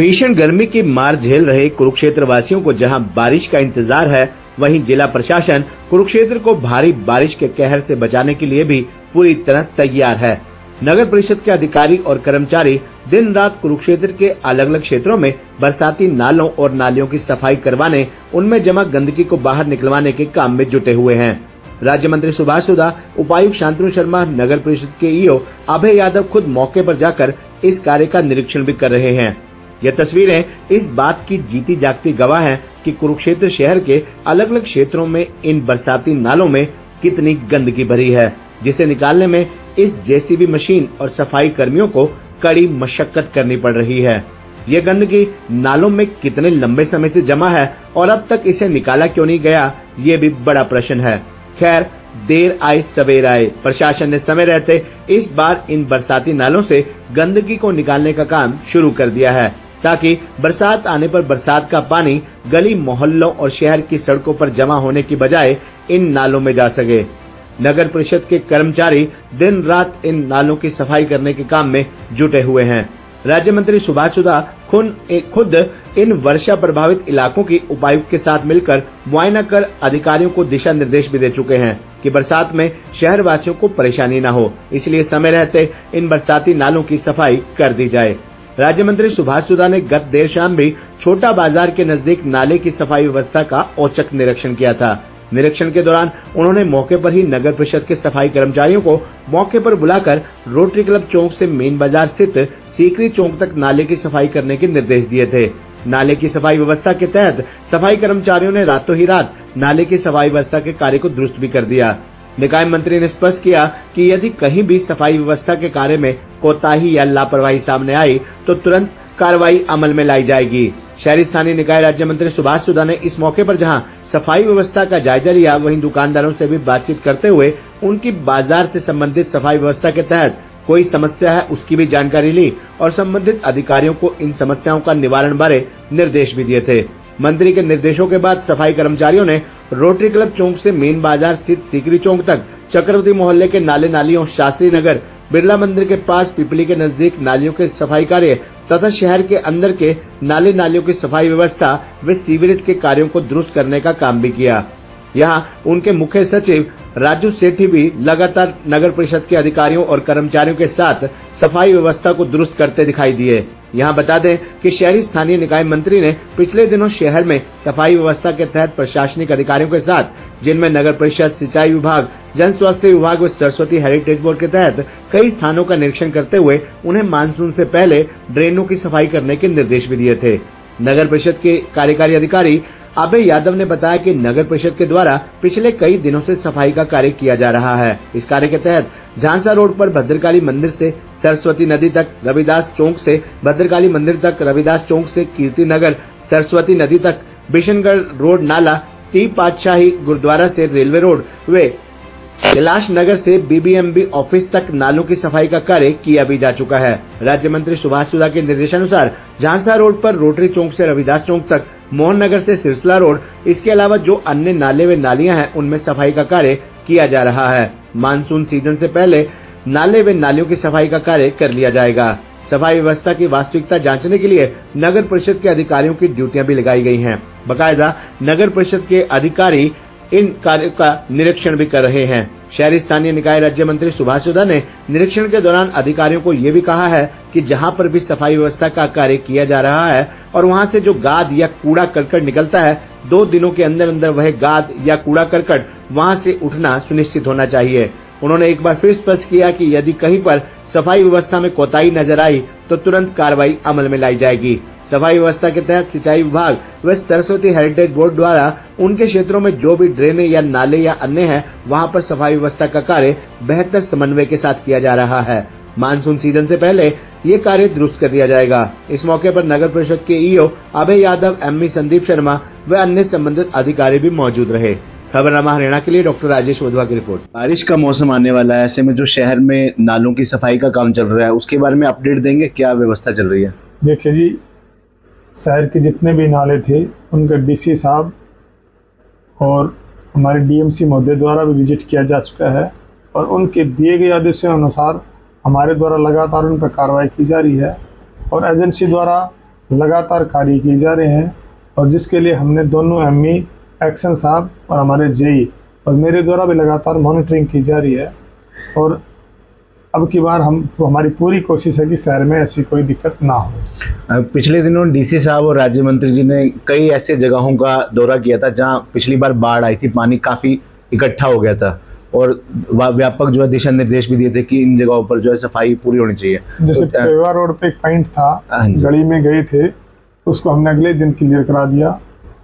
भीषण गर्मी की मार झेल रहे कुरुक्षेत्र वासियों को जहां बारिश का इंतजार है, वहीं जिला प्रशासन कुरुक्षेत्र को भारी बारिश के कहर से बचाने के लिए भी पूरी तरह तैयार है। नगर परिषद के अधिकारी और कर्मचारी दिन रात कुरुक्षेत्र के अलग अलग क्षेत्रों में बरसाती नालों और नालियों की सफाई करवाने, उनमें जमा गंदगी को बाहर निकलवाने के काम में जुटे हुए हैं। राज्य मंत्री सुभाष सुधा, उपायुक्त शांतनु शर्मा, नगर परिषद के ईओ अभय यादव खुद मौके पर जाकर इस कार्य का निरीक्षण भी कर रहे हैं। यह तस्वीरें इस बात की जीती जागती गवाह हैं कि कुरुक्षेत्र शहर के अलग अलग क्षेत्रों में इन बरसाती नालों में कितनी गंदगी भरी है, जिसे निकालने में इस जेसीबी मशीन और सफाई कर्मियों को कड़ी मशक्कत करनी पड़ रही है। ये गंदगी नालों में कितने लंबे समय से जमा है और अब तक इसे निकाला क्यों नहीं गया, ये भी बड़ा प्रश्न है। खैर, देर आए सवेर आए, प्रशासन ने समय रहते इस बार इन बरसाती नालों से गंदगी को निकालने का काम शुरू कर दिया है, ताकि बरसात आने पर बरसात का पानी गली मोहल्लों और शहर की सड़कों पर जमा होने की बजाय इन नालों में जा सके। नगर परिषद के कर्मचारी दिन रात इन नालों की सफाई करने के काम में जुटे हुए हैं। राज्य मंत्री सुभाष सुधा खुद इन वर्षा प्रभावित इलाकों की उपायुक्त के साथ मिलकर मुआयना कर अधिकारियों को दिशा निर्देश भी दे चुके हैं कि बरसात में शहर वासियों को परेशानी न हो, इसलिए समय रहते इन बरसाती नालों की सफाई कर दी जाए। राज्य मंत्री सुभाष सुधा ने गत देर शाम भी छोटा बाजार के नजदीक नाले की सफाई व्यवस्था का औचक निरीक्षण किया था। निरीक्षण के दौरान उन्होंने मौके पर ही नगर परिषद के सफाई कर्मचारियों को मौके पर बुलाकर रोटरी क्लब चौक से मेन बाजार स्थित सीकरी चौक तक नाले की सफाई करने के निर्देश दिए थे। नाले की सफाई व्यवस्था के तहत सफाई कर्मचारियों ने रातों ही रात नाले की सफाई व्यवस्था के कार्य को दुरुस्त भी कर दिया। निकाय मंत्री ने स्पष्ट किया कि यदि कहीं भी सफाई व्यवस्था के कार्य में कोताही या लापरवाही सामने आई तो तुरंत कार्रवाई अमल में लाई जाएगी। शहरी स्थानीय निकाय राज्य मंत्री सुभाष सुधा ने इस मौके पर जहां सफाई व्यवस्था का जायजा लिया, वहीं दुकानदारों से भी बातचीत करते हुए उनकी बाजार से संबंधित सफाई व्यवस्था के तहत कोई समस्या है उसकी भी जानकारी ली और संबंधित अधिकारियों को इन समस्याओं का निवारण बारे निर्देश भी दिए थे। मंत्री के निर्देशों के बाद सफाई कर्मचारियों ने रोटरी क्लब चौक से मेन बाजार स्थित सीकरी चौक तक, चक्रवर्ती मोहल्ले के नाले नालियों, शास्त्री नगर, बिरला मंदिर के पास पिपली के नजदीक नालियों के सफाई कार्य तथा शहर के अंदर के नाले नालियों की सफाई व्यवस्था व सीवरेज के कार्यों को दुरुस्त करने का काम भी किया। यहाँ उनके मुख्य सचिव राजू सेठी भी लगातार नगर परिषद के अधिकारियों और कर्मचारियों के साथ सफाई व्यवस्था को दुरुस्त करते दिखाई दिए। यहाँ बता दें कि शहरी स्थानीय निकाय मंत्री ने पिछले दिनों शहर में सफाई व्यवस्था के तहत प्रशासनिक अधिकारियों के साथ, जिनमें नगर परिषद, सिंचाई विभाग, जन स्वास्थ्य विभाग व सरस्वती हेरिटेज बोर्ड के तहत कई स्थानों का निरीक्षण करते हुए उन्हें मानसून से पहले ड्रेनों की सफाई करने के निर्देश भी दिए थे। नगर परिषद के कार्यकारी अधिकारी अभय यादव ने बताया कि नगर परिषद के द्वारा पिछले कई दिनों से सफाई का कार्य किया जा रहा है। इस कार्य के तहत झांसा रोड पर भद्रकाली मंदिर से सरस्वती नदी तक, रविदास चौक से भद्रकाली मंदिर तक, रविदास चौक से कीर्ति नगर सरस्वती नदी तक, बिशनगढ़ रोड नाला, टी पातशाही गुरुद्वारा से रेलवे रोड व कैलाश नगर से बीबीएमबी ऑफिस तक नालों की सफाई का कार्य किया भी जा चुका है। राज्य मंत्री सुभाष सुधा के निर्देशानुसार झांसा रोड पर रोटरी चौक से रविदास चौक तक, मोहन नगर से सिरसला रोड, इसके अलावा जो अन्य नाले व नालियां हैं उनमें सफाई का कार्य किया जा रहा है। मानसून सीजन से पहले नाले व नालियों की सफाई का कार्य कर लिया जाएगा। सफाई व्यवस्था की वास्तविकता जांचने के लिए नगर परिषद के अधिकारियों की ड्यूटियां भी लगाई गई हैं। बाकायदा नगर परिषद के अधिकारी इन कार्यों का निरीक्षण भी कर रहे हैं। शहरी स्थानीय निकाय राज्य मंत्री सुभाष सुधा ने निरीक्षण के दौरान अधिकारियों को ये भी कहा है कि जहां पर भी सफाई व्यवस्था का कार्य किया जा रहा है और वहां से जो गाद या कूड़ा करकट निकलता है, 2 दिनों के अंदर अंदर वह गाद या कूड़ा करकट वहां से उठना सुनिश्चित होना चाहिए। उन्होंने एक बार फिर स्पष्ट किया कि यदि कहीं पर सफाई व्यवस्था में कोताही नजर आई तो तुरंत कार्रवाई अमल में लाई जाएगी। सफाई व्यवस्था के तहत सिंचाई विभाग व सरस्वती हेरिटेज बोर्ड द्वारा उनके क्षेत्रों में जो भी ड्रेनें या नाले या अन्य हैं, वहां पर सफाई व्यवस्था का कार्य बेहतर समन्वय के साथ किया जा रहा है। मानसून सीजन से पहले ये कार्य दुरुस्त कर दिया जाएगा। इस मौके पर नगर परिषद के ईओ अभय यादव, एमई संदीप शर्मा व अन्य संबंधित अधिकारी भी मौजूद रहे। खबरनामा हरियाणा के लिए डॉक्टर राजेश वधवा की रिपोर्ट। बारिश का मौसम आने वाला है, ऐसे में जो शहर में नालों की सफाई का काम चल रहा है उसके बारे में अपडेट देंगे, क्या व्यवस्था चल रही है? देखिए जी, शहर के जितने भी नाले थे उनका डीसी साहब और हमारे डीएमसी महोदय द्वारा भी विजिट किया जा चुका है और उनके दिए गए आदेशों अनुसार हमारे द्वारा लगातार उन पर कार्रवाई की जा रही है और एजेंसी द्वारा लगातार कार्य किए जा रहे हैं और जिसके लिए हमने दोनों एमई एक्शन साहब और हमारे जेई और मेरे द्वारा भी लगातार मॉनिटरिंग की जा रही है। और अब की बार हमारी पूरी कोशिश है कि शहर में ऐसी कोई दिक्कत ना हो। पिछले दिनों डीसी साहब और राज्य मंत्री जी ने कई ऐसे जगहों का दौरा किया था जहां पिछली बार बाढ़ आई थी, पानी काफ़ी इकट्ठा हो गया था और व्यापक जो है दिशा निर्देश भी दिए थे कि इन जगहों पर जो है सफाई पूरी होनी चाहिए। जैसे पेवा रोड पे एक पॉइंट था, गली में गए थे, उसको हमने अगले दिन क्लियर करा दिया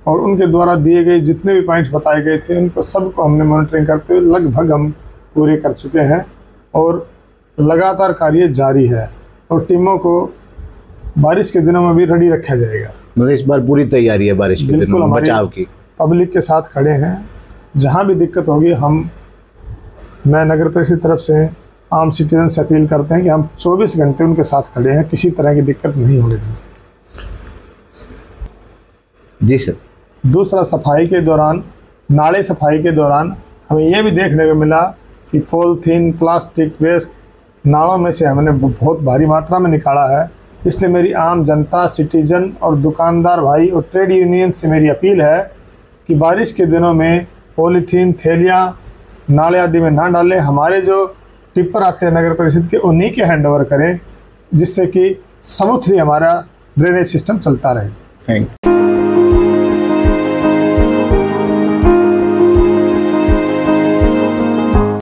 और उनके द्वारा दिए गए जितने भी पॉइंट बताए गए थे उनको सबको हमने मॉनिटरिंग करते हुए लगभग हम पूरे कर चुके हैं और लगातार कार्य जारी है और टीमों को बारिश के दिनों में भी रेडी रखा जाएगा। मतलब इस बार पूरी तैयारी है बारिश के दिनों में बचाव की। पब्लिक के साथ खड़े हैं, जहां भी दिक्कत होगी मैं नगर परिषद की तरफ से आम सिटीजन से अपील करते हैं कि हम 24 घंटे उनके साथ खड़े हैं, किसी तरह की दिक्कत नहीं होने देंगे। जी सर। दूसरा, सफाई के दौरान, नाले सफाई के दौरान हमें यह भी देखने को मिला कि पॉलीथीन प्लास्टिक वेस्ट नालों में से हमने बहुत भारी मात्रा में निकाला है। इसलिए मेरी आम जनता, सिटीजन और दुकानदार भाई और ट्रेड यूनियन से मेरी अपील है कि बारिश के दिनों में पॉलीथीन थैलियाँ नाले आदि में ना डालें। हमारे जो टिप्पर आते हैं नगर परिषद के उन्हीं के हैंड ओवर करें, जिससे कि स्मूथली हमारा ड्रेनेज सिस्टम चलता रहे। Thank you.